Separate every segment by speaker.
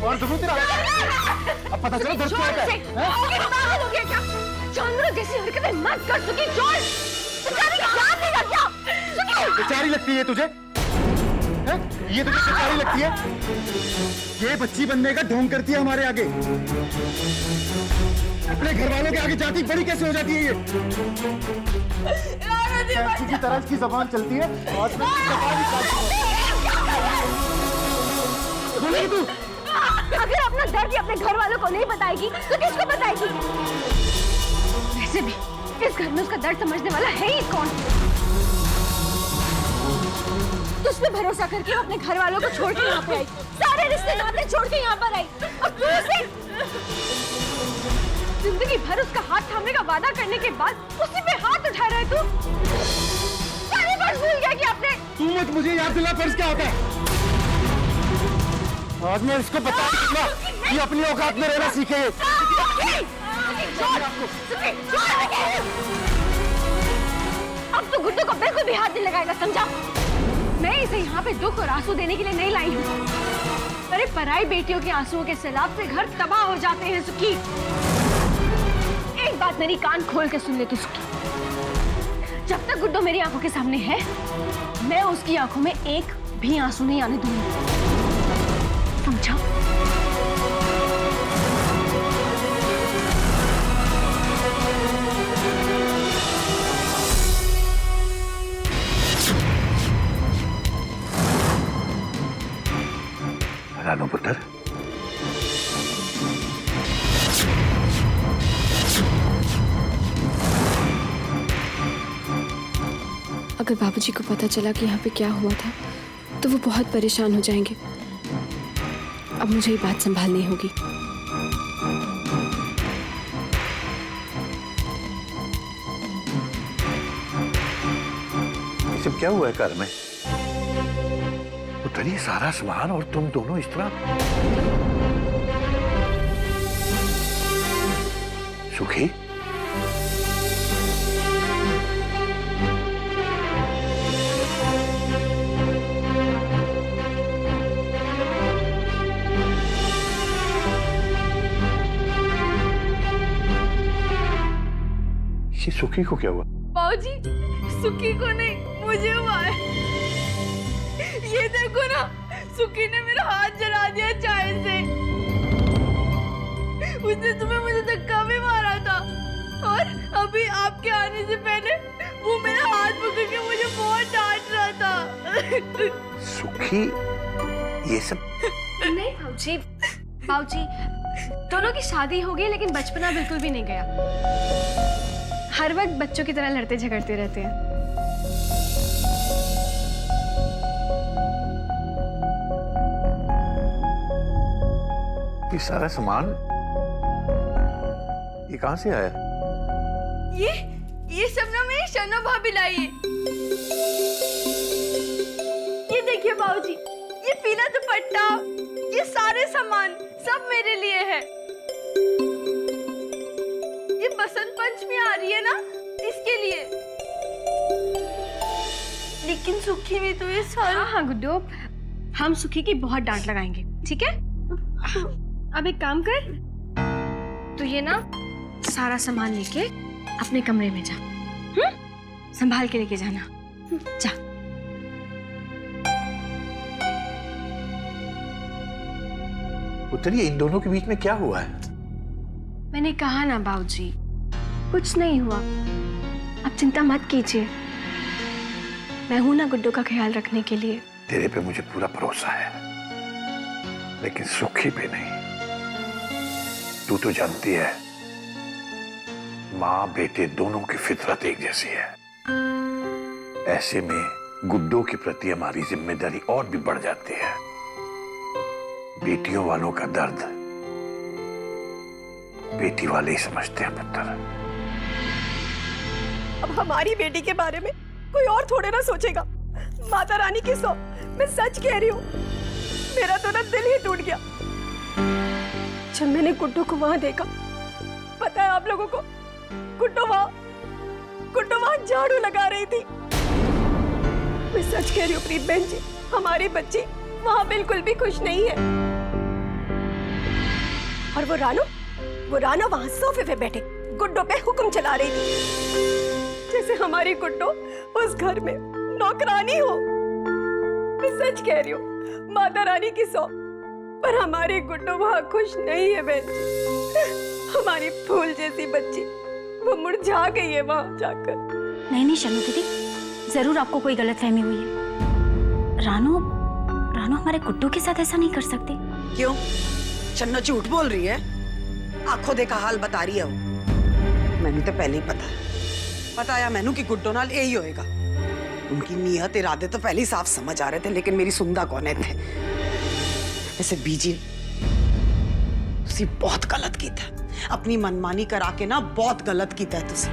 Speaker 1: और अब पता चला दर्द क्या है?
Speaker 2: हो गया क्या? जानवरों जैसी हरकतें मत कर सुखी, छोड़।
Speaker 1: बेचारी लगती है तुझे? है? ये तुझे बेचारी लगती है? ये बच्ची बनने का ढोंग करती है हमारे आगे। अपने घर वालों के आगे जाती बड़ी कैसे हो जाती है ये? कैंची की तरह इसकी जबान चलती है और तू
Speaker 2: अगर अपना दर्द ही अपने घर वालों को नहीं बताएगी तो किसको बताएगी? वैसे भी इस घर में उसका दर्द समझने वाला है ही कौन? तुझ पे भरोसा करके वो अपने घर वालों को छोड़ के यहाँ पे आई, सारे रिश्ते नाते छोड़ के यहाँ पर आई, और तू उसे जिंदगी भर उसका हाथ थामने का वादा करने के बाद उसी पे हाथ उठा रहा है तू? सारी बात भूल गया कि आपने।
Speaker 1: तू मत मुझे याद दिला फर्ज क्या होता है। आज मैं इसको बता दूंगा कि अपनी औकात में रहना सीखे।
Speaker 2: अब तो गुड्डू को बिल्कुल भी हाथ नहीं लगाएगा, समझा? मैं इसे यहाँ पे दुख और आंसू देने के लिए नहीं लाई हूँ। अरे पराई बेटियों के आंसुओं के सैलाब से घर तबाह हो जाते हैं सुखी। एक बात मेरी कान खोल के सुन ले तू सुखी, जब तक गुड्डू मेरी आंखों के सामने है मैं उसकी आंखों में एक भी आंसू नहीं आने दूंगी, समझा?
Speaker 3: रानू पुत्र,
Speaker 4: अगर बाबूजी को पता चला कि यहाँ पे क्या हुआ था तो वो बहुत परेशान हो जाएंगे। अब मुझे ये बात संभालनी होगी।
Speaker 3: ये सब क्या हुआ है घर में? उतनी सारा सामान और तुम दोनों इस तरह। सुखी, ये सुखी को क्या हुआ?
Speaker 2: बाबूजी, सुखी को नहीं मुझे हुआ है। ये देखो ना, सुखी ने मेरा हाथ जला दिया चाय से। उसने तुम्हें मुझे धक्का भी मारा था और अभी आपके आने से पहले वो मेरा हाथ पकड़ के मुझे बहुत डांट रहा था।
Speaker 3: सुखी, ये सब
Speaker 4: नहीं बाबूजी, बाबूजी दोनों की शादी हो गई लेकिन बचपना बिल्कुल भी नहीं गया। हर वक्त बच्चों की तरह लड़ते झगड़ते रहते हैं।
Speaker 3: ये सारा सामान ये कहां से आया?
Speaker 2: ये सब ना मेरी शनो भाभी लाई है। ये देखिए बाबूजी, ये पीला दुपट्टा, ये सारे सामान सब मेरे लिए है। ये बसंत पंचमी आ रही है ना, इसके लिए। लेकिन सुखी ने तो ये सारा।
Speaker 4: हाँ गुड्डू, हम सुखी की बहुत डांट लगाएंगे, ठीक है? अब एक काम कर, तो ये ना सारा सामान लेके अपने कमरे में जा, संभाल के लेके जाना, जा।
Speaker 3: उतरिए, इन दोनों के बीच में क्या हुआ है?
Speaker 4: मैंने कहा ना बाबूजी, कुछ नहीं हुआ। अब चिंता मत कीजिए, मैं हूं ना गुड्डू का ख्याल रखने के लिए।
Speaker 3: तेरे पे मुझे पूरा भरोसा है, लेकिन सुखी पे नहीं। तू तो जानती है, माँ बेटे दोनों की फितरत एक जैसी है। ऐसे में गुड्डू के प्रति हमारी जिम्मेदारी और भी बढ़ जाती है। बेटियों वालों का दर्द बेटी वाले ही समझते हैं पुत्र।
Speaker 5: अब हमारी बेटी के बारे में कोई और थोड़े ना सोचेगा। माता रानी की सौ, मैं सच कह रही हूँ।
Speaker 2: मेरा तो ना दिल ही टूट गया जब मैंने गुड्डू को वहां देखा। पता है आप लोगों को, गुड्डू वहां झाड़ू लगा रही थी। मैं सच कह रही हूँ प्रीत बहन जी, हमारी बच्ची वहां बिल्कुल भी खुश नहीं है। और वो रानो वहां सोफे पे बैठे गुड्डू पे हुक्म चला रही थी, जैसे हमारी गुड्डू उस घर में नौकरानी हो। मैं सच कह रही हूँ, माता रानी की सौ, पर हमारी गुड्डू वहां खुश नहीं है बहन जी। हमारी फूल जैसी बच्ची वो मुरझा गई है वहां जाकर।
Speaker 5: नहीं शन्नु दीदी, जरूर आपको कोई गलतफहमी हुई है। रानो हमारे गुड्डू के साथ ऐसा नहीं कर सकती।
Speaker 6: क्यों? शन्नु झूठ बोल रही है, आंखों देखा हाल बता रही है वो। मैंने तो पहले ही पता है मैनू कि गुड्डो नाल यही होएगा। उनकी नीयत इरादे तो पहले ही साफ समझ आ रहे थे, लेकिन मेरी सुनदा कौन है थे। वैसे बीजी तुसी बहुत गलत कीता, अपनी मनमानी करा के ना बहुत गलत कीता है तुसी।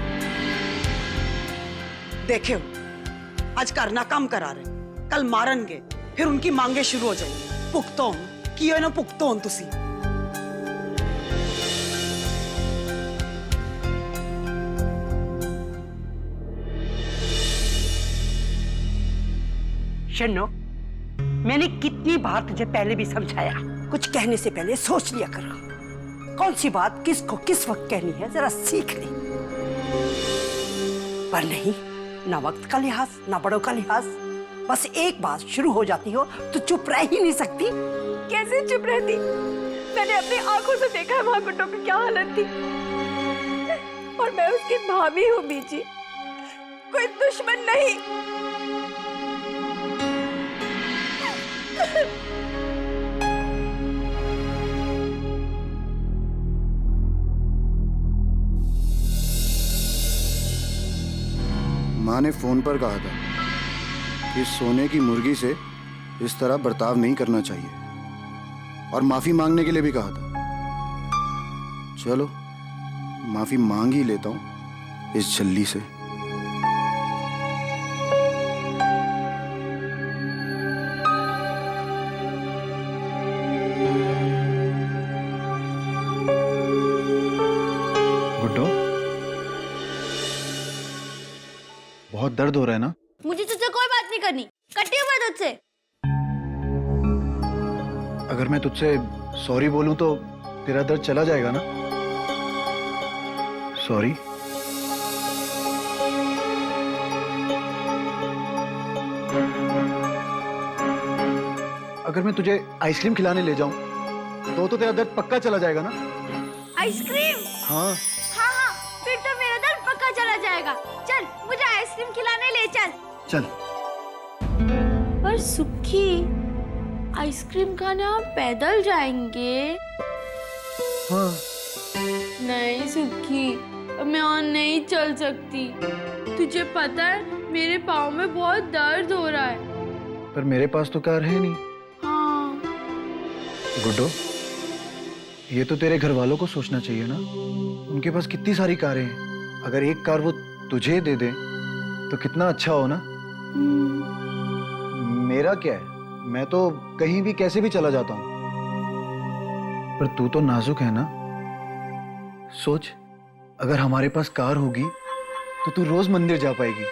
Speaker 6: देखियो आज करना काम करा रहे, कल मारनगे, फिर उनकी मांगे शुरू हो जाएंगी। पुख्तो कियो ना पुख्तो तुसी।
Speaker 7: शन्नो, मैंने कितनी बार तुझे पहले भी समझाया, कुछ कहने से पहले सोच लिया करो। कौन सी बात किसको किस वक्त कहनी है जरा सीख ले। पर नहीं, ना वक्त का लिहाज ना बड़ों का लिहाज, बस एक बात शुरू हो जाती हो तो चुप रह ही नहीं सकती।
Speaker 2: कैसे चुप रहती? मैंने अपनी आंखों से देखा है वहां गुड्डू की क्या हालत थी। और मैं उसकी भाभी हूँ बीजी, कोई दुश्मन नहीं।
Speaker 1: माँ ने फोन पर कहा था कि सोने की मुर्गी से इस तरह बर्ताव नहीं करना चाहिए, और माफी मांगने के लिए भी कहा था। चलो माफी मांग ही लेता हूँ इस झल्ली से।
Speaker 8: गुड्डो, बहुत दर्द हो रहा है ना?
Speaker 5: मुझे तुझसे कोई बात नहीं करनी, कटी हूँ मैं तुझसे।
Speaker 8: अगर मैं तुझसे सॉरी बोलूं तो तेरा दर्द चला जाएगा ना? सॉरी। अगर मैं तुझे आइसक्रीम खिलाने ले जाऊं तो तेरा दर्द पक्का चला जाएगा ना?
Speaker 5: आइसक्रीम?
Speaker 8: हाँ।
Speaker 5: हाँ, फिर तो मेरा दर्द पक्का चला जाएगा। चल मुझे आइसक्रीम खिलाने ले चल।
Speaker 8: चल।
Speaker 5: पर सुखी, आइसक्रीम खाने हम पैदल जाएंगे?
Speaker 8: हाँ।
Speaker 5: नहीं सुखी, मैं और नहीं चल सकती। तुझे पता है मेरे पाँव में बहुत दर्द हो रहा है।
Speaker 8: पर मेरे पास तो कार है नहीं।
Speaker 5: हाँ।
Speaker 8: गुड्डो, ये तो तेरे घर वालों को सोचना चाहिए ना। उनके पास कितनी सारी कारें हैं, अगर एक कार वो तुझे दे दे तो कितना अच्छा हो ना। मेरा क्या है, मैं तो कहीं भी कैसे भी चला जाता हूं, पर तू तो नाजुक है ना। सोच, अगर हमारे पास कार होगी तो तू रोज मंदिर जा पाएगी।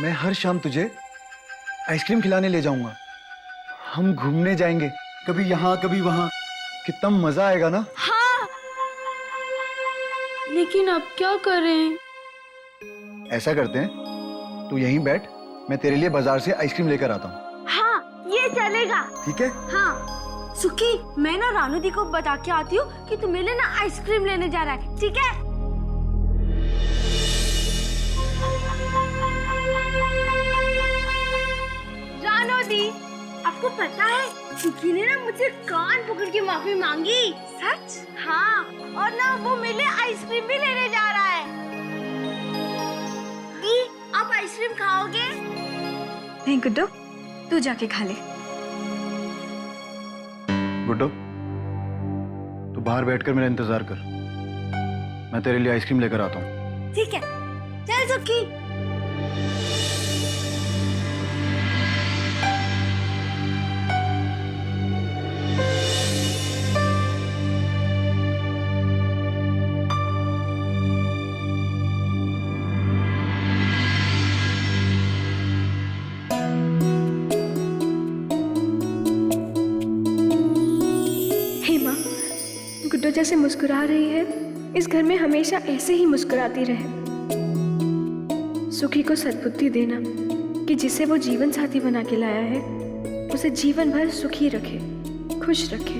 Speaker 8: मैं हर शाम तुझे आइसक्रीम खिलाने ले जाऊंगा, हम घूमने जाएंगे, कभी यहाँ कभी वहां, कितना मजा आएगा ना।
Speaker 5: हाँ, लेकिन अब क्या करें?
Speaker 8: ऐसा करते हैं, तू यहीं बैठ, मैं तेरे लिए बाजार से आइसक्रीम लेकर आता हूँ।
Speaker 5: हाँ, ये चलेगा।
Speaker 8: ठीक है?
Speaker 5: हाँ। सुखी, मैं ना रानू दी को बता के आती हूँ कि तू मेरे लिए ना आइसक्रीम लेने जा रहा है, ठीक है? रानू दी, आपको पता है सुखी ने ना मुझसे कान पकड़ के माफी मांगी। सच? हाँ, और ना वो मेरे लिए आइसक्रीम भी लेने जा रहा है। दी, आप आइसक्रीम खाओगे?
Speaker 2: नहीं गुड्डू, तू जाके खा ले।
Speaker 8: गुड्डो, तू बाहर बैठकर मेरा इंतजार कर, मैं तेरे लिए आइसक्रीम लेकर आता हूँ।
Speaker 5: ठीक है, चल सुखी।
Speaker 4: जैसे मुस्कुरा रही है, इस घर में हमेशा ऐसे ही मुस्कुराती रहे। सुखी को सद्बुद्धि देना कि जिसे वो जीवन साथी बना के लाया है, उसे जीवन भर सुखी रखे, खुश रखे।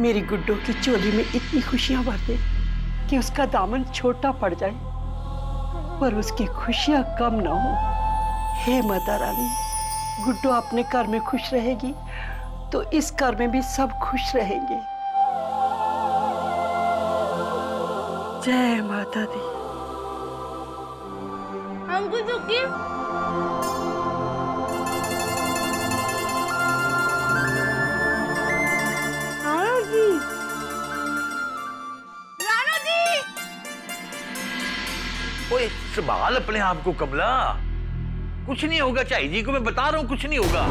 Speaker 7: मेरी गुड्डो की चोली में इतनी खुशियां भर दे कि उसका दामन छोटा पड़ जाए, पर उसकी खुशियां कम ना हो। हे माता रानी, गुड्डो अपने घर में खुश रहेगी तो इस घर में भी सब खुश रहेंगे। जय माता दी।
Speaker 5: हमको सुखी राणा जी।
Speaker 3: ओए संभाल अपने आप को कमला, कुछ नहीं होगा। चाई जी को मैं बता रहा हूं कुछ नहीं होगा।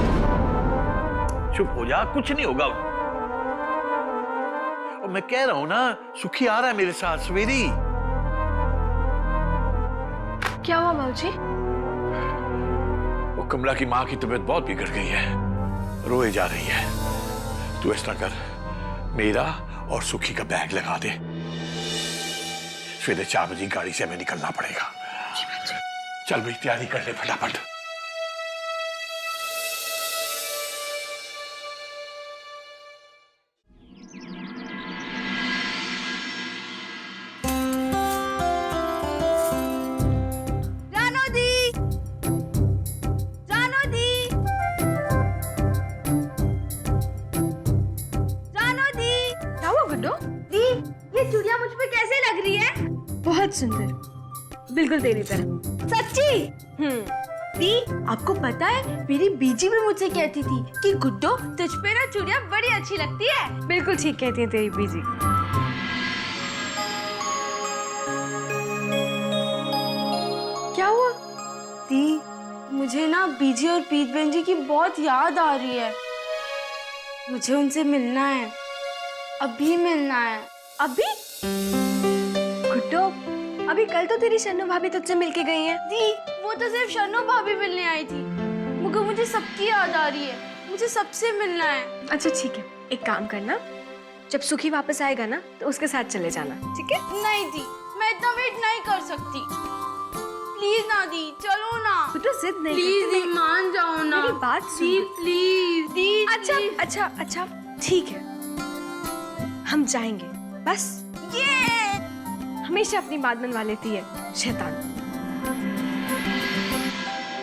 Speaker 3: चुप हो जा, कुछ नहीं होगा। और मैं कह रहा हूं ना, सुखी आ रहा है मेरे साथ सवेरी।
Speaker 4: क्या हुआ बाबूजी?
Speaker 3: वो कमला की माँ की तबीयत बहुत बिगड़ गई है, रोए जा रही है। तू इस तरह कर, मेरा और सुखी का बैग लगा दे। सवेरे 4 बजे गाड़ी से हमें निकलना पड़ेगा। चल भाई, तैयारी कर ले फटाफट।
Speaker 4: बहुत सुंदर, बिल्कुल तेरी तरह।
Speaker 5: सच्ची? दी, आपको पता है मेरी बीजी भी मुझसे कहती थी कि गुड्डो तुझ पे ना चूड़ियां बड़ी अच्छी लगती है।
Speaker 4: बिल्कुल ठीक कहती है तेरी बीजी। क्या हुआ?
Speaker 5: दी, मुझे ना बीजी और पीत बहन जी की बहुत याद आ रही है। मुझे उनसे मिलना है, अभी मिलना है। अभी?
Speaker 4: गुड्डो, अभी कल तो तेरी शन्नू भाभी तुझसे मिलके गई हैं।
Speaker 5: दी, वो तो सिर्फ शन्नू भाभी मिलने आई थी, मगर मुझे सबकी याद आ रही है। मुझे सबसे मिलना है।
Speaker 4: अच्छा ठीक है, एक काम करना, जब सुखी वापस आएगा ना तो उसके साथ चले जाना, ठीक है?
Speaker 5: नहीं दी, मैं इतना वेट नहीं कर सकती। प्लीज ना दी, चलो ना।
Speaker 4: गुड्डो जिद नहीं
Speaker 5: प्लीज
Speaker 4: करती।
Speaker 5: दी, मान जाओ ना।
Speaker 4: मेरी बात सुन।
Speaker 5: दी प्लीज। दी
Speaker 4: अच्छा अच्छा अच्छा ठीक है, हम जाएंगे। बस
Speaker 5: ये
Speaker 4: हमेशा अपनी बात मनवा लेती है, शैतान।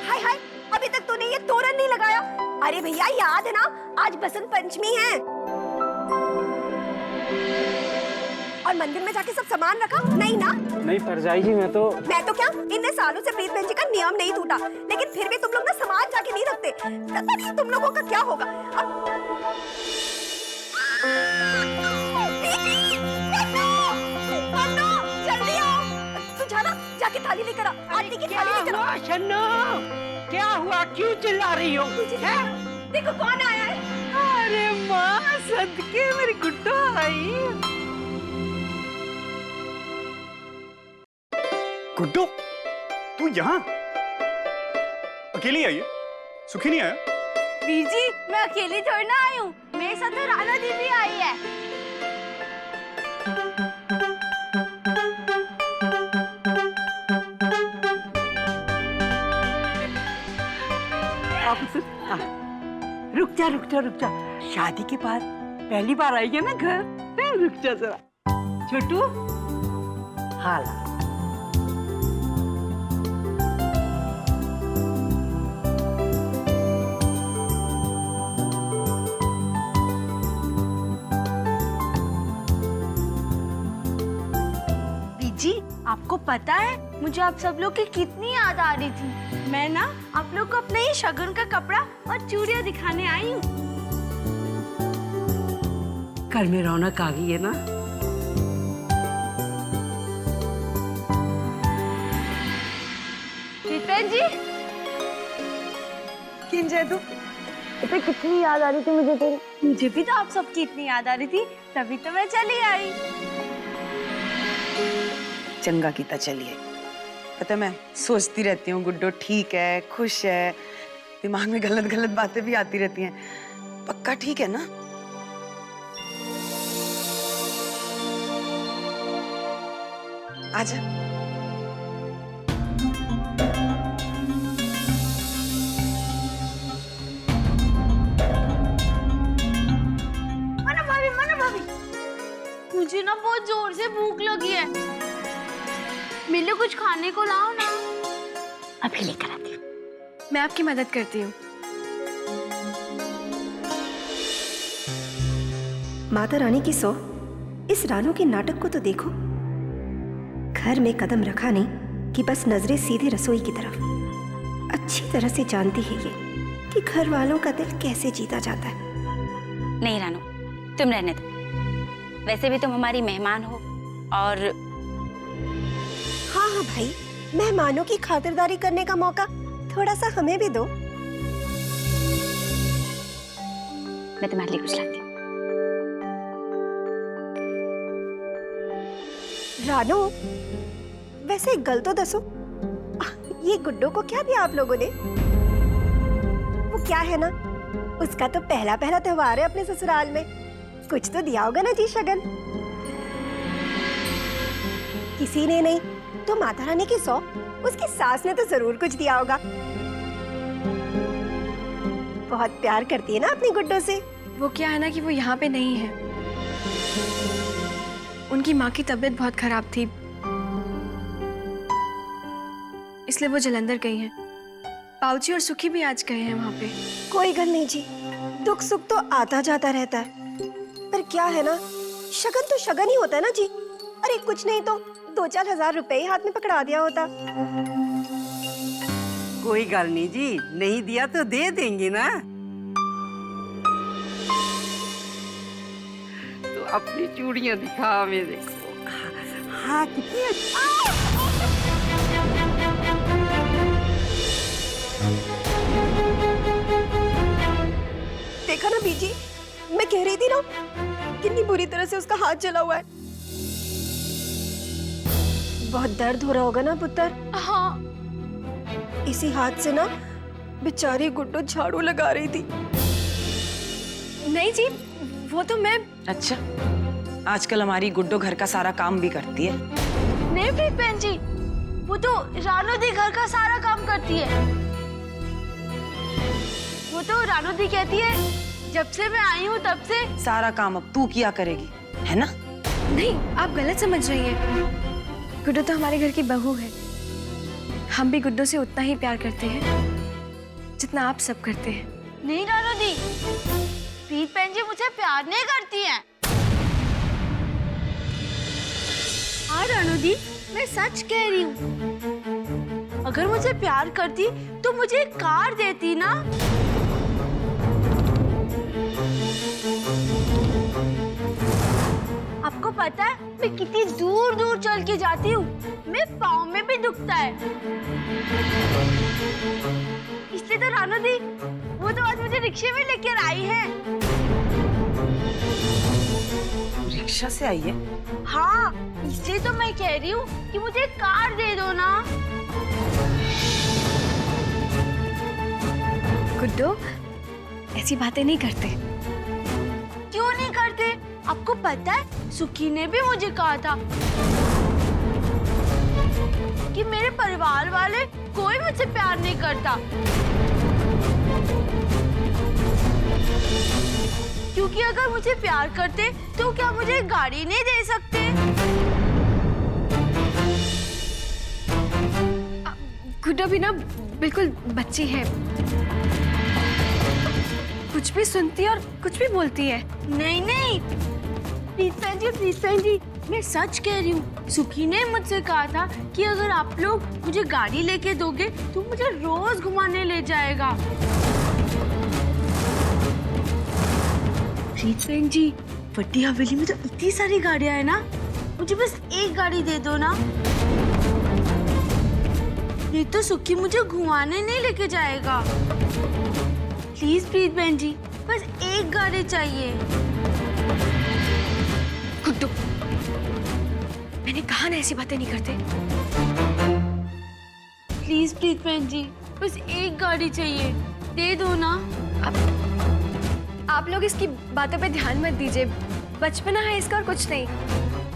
Speaker 2: हाय हाय, अभी तक तूने ये तोरण नहीं लगाया। अरे भैया, याद है ना, आज बसंत पंचमी है। और मंदिर में जाके सब सामान रखा नहीं ना?
Speaker 9: नहीं परजाई जी, मैं तो
Speaker 2: क्या इतने सालों से प्रीत बहन जी का नियम नहीं टूटा, लेकिन फिर भी तुम लोग ना सामान जाके नहीं रखते। पता नहीं तुम लोगों का क्या होगा। जल्दी आओ, तू जाना, जाके थाली लेकर आ, आरती की थाली लेकर आ।
Speaker 7: शन्नू, क्या हुआ? क्यों चिल्ला रही हो?
Speaker 2: देखो कौन आया है।
Speaker 7: अरे माँ, सदके मेरी गुड्डो आई।
Speaker 9: गुड्डो, तू यहाँ अकेली आई है? सुखी नहीं आया?
Speaker 5: बीजी, मैं अकेली थोड़ी ना आई हूँ, मेरे साथ तो राणा दी भी आई है।
Speaker 7: रुक जा। शादी के बाद पहली बार आई है ना घर, रुक जा जरा। छोटू, हाला।
Speaker 5: बीजी, आपको पता है मुझे आप सब लोग की कितनी याद आ रही थी। मैं ना आप लोग को अपने ही शगुन का कपड़ा और चूड़ियां दिखाने आई हूँ।
Speaker 7: घर में रौनक आ गई है ना?
Speaker 5: बहन जी,
Speaker 2: किन जादू,
Speaker 5: इतनी कितनी याद आ रही थी मुझे तेरी। मुझे भी तो आप सबकी इतनी याद आ रही थी, तभी तो मैं चली आई।
Speaker 6: चंगा कीता चलिए। पता, मैं सोचती रहती हूँ गुड्डो ठीक है, खुश है, दिमाग में गलत गलत बातें भी आती रहती हैं। पक्का ठीक है ना? आजा।
Speaker 5: मना भाभी, मुझे ना बहुत जोर से भूख लगी है। मेरे लिए कुछ खाने को लाओ ना।
Speaker 2: अभी लेकर आती हूँ।
Speaker 4: मैं आपकी मदद करती हूँ।
Speaker 10: माता रानी की सौ, इस रानू के नाटक को तो देखो। घर में कदम रखा नहीं कि बस नजरें सीधे रसोई की तरफ। अच्छी तरह से जानती है ये कि घर वालों का दिल कैसे जीता जाता है।
Speaker 11: नहीं रानू, तुम रहने दो। वैसे भी तुम हमारी मेहमान हो और
Speaker 10: हाँ हाँ भाई, मेहमानों की खातिरदारी करने का मौका थोड़ा सा हमें भी दो।
Speaker 11: मैं तुम्हारे लिए कुछ लाती हूँ।
Speaker 10: रानू, वैसे एक गल तो दसो, ये गुड्डो को क्या दिया आप लोगों ने? वो क्या है ना, उसका तो पहला पहला त्योहार है अपने ससुराल में। कुछ तो दिया होगा ना जी शगन। किसी ने नहीं तो माता रानी की सौ, उसकी सास ने तो जरूर कुछ दिया होगा। बहुत प्यार करती है ना अपनी गुड्डो से।
Speaker 4: वो क्या है ना कि वो यहाँ पे नहीं है। उनकी माँ की तबीयत बहुत खराब थी, इसलिए वो जलंधर गई हैं। पाऊजी और सुखी भी आज गए हैं वहाँ पे।
Speaker 10: कोई गल नहीं जी, दुख सुख तो आता जाता रहता है। पर क्या है ना, शगन तो शगन ही होता है ना जी। अरे कुछ नहीं तो 2-4 हजार रुपए ही हाथ में पकड़ा दिया होता।
Speaker 7: कोई गल नहीं जी, नहीं दिया तो दे देंगे ना। तो अपनी चूड़ियां दिखा हमें, देखो। हाँ कितनी अच्छी।
Speaker 10: देखा ना बीजी, मैं कह रही थी ना कितनी बुरी तरह से उसका हाथ जला हुआ है। बहुत दर्द हो रहा होगा ना पुत्र?
Speaker 5: हाँ।
Speaker 10: इसी हाथ से ना बेचारी गुड्डो झाड़ू लगा रही थी।
Speaker 4: नहीं जी, वो तो मैं।
Speaker 6: अच्छा, आजकल हमारी गुड्डो घर का सारा काम भी करती है।
Speaker 5: नहीं प्रीत बहन जी, वो तो रानू दी घर का सारा काम करती है। वो तो रानू दी कहती है जब से मैं आई हूँ तब से
Speaker 6: सारा काम अब तू किया करेगी, है ना?
Speaker 4: नहीं, आप गलत समझ रही हैं। गुड्डो तो हमारे घर की बहू है। हम भी गुड्डो से उतना ही प्यार करते हैं जितना आप सब करते हैं।
Speaker 5: नहीं रानू दी, प्रीत बहन जी मुझे प्यार नहीं करती हैं। हाँ रानू दी, मैं सच कह रही हूँ। अगर मुझे प्यार करती तो मुझे एक कार देती ना। आपको पता है मैं कितनी दूर दूर चल के जाती हूँ, मेरे पाँव में भी दुखता है। इसलिए तो रानू दी वो तो आज मुझे रिक्शे में लेकर आई है।
Speaker 6: रिक्शा से आई है?
Speaker 5: हाँ, इसलिए तो मैं कह रही हूँ कि मुझे कार दे दो ना।
Speaker 4: गुड्डो ऐसी बातें नहीं करते।
Speaker 5: क्यों नहीं करते? आपको पता है सुखी ने भी मुझे कहा था कि मेरे परिवार वाले कोई मुझसे प्यार नहीं करता, क्योंकि अगर मुझे प्यार करते तो क्या मुझे गाड़ी नहीं दे सकते?
Speaker 4: गुड्डो भी ना बिल्कुल बच्ची है, कुछ भी सुनती है और कुछ भी बोलती है।
Speaker 5: नहीं नहीं प्रीत बहन जी, मैं सच कह रही हूँ। सुखी ने मुझसे कहा था कि अगर आप लोग मुझे गाड़ी लेके दोगे तो मुझे रोज घुमाने ले जाएगा। प्रीत बहन जी, बड़ी हवेली में तो इतनी सारी गाड़ियां हैं ना, मुझे बस एक गाड़ी दे दो ना। नहीं तो सुखी मुझे घुमाने नहीं लेके जाएगा। प्लीज प्रीत बहन जी, बस एक गाड़ी चाहिए।
Speaker 4: गुड्डो, मैंने कहा ना ऐसी बातें नहीं करते।
Speaker 5: प्लीज प्रीत बहन जी, बस एक गाड़ी चाहिए, दे दो ना।
Speaker 4: आप लोग इसकी बातों पे ध्यान मत दीजिए, बचपना है इसका और कुछ नहीं।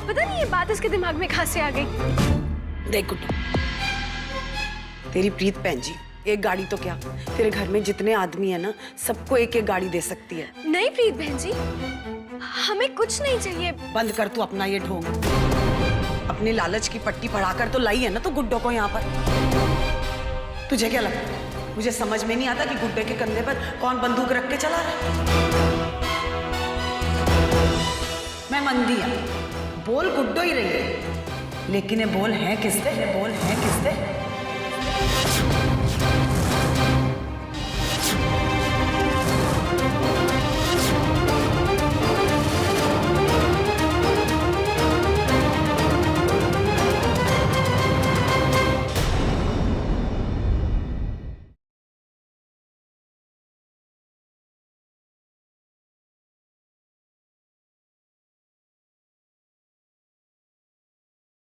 Speaker 4: पता नहीं ये बात इसके दिमाग में कहाँ से आ गई।
Speaker 6: देख गुड्डू, तेरी प्रीत बहन जी एक गाड़ी तो क्या, तेरे घर में जितने आदमी है ना, सबको एक एक गाड़ी दे सकती है।
Speaker 4: नहीं प्रीत बहन जी, हमें कुछ नहीं चाहिए।
Speaker 6: बंद कर तू अपना ये ढोंग। अपने लालच की पट्टी पढ़ाकर तो लाई है ना तू गुड्डो को यहाँ पर। तुझे क्या लगता है मुझे समझ में नहीं आता कि गुड्डे के कंधे पर कौन बंदूक रख के चला रहा है? मैं मंदी है, बोल गुड्डो ही रही है, लेकिन ये बोल है किससे, ये बोल है किससे?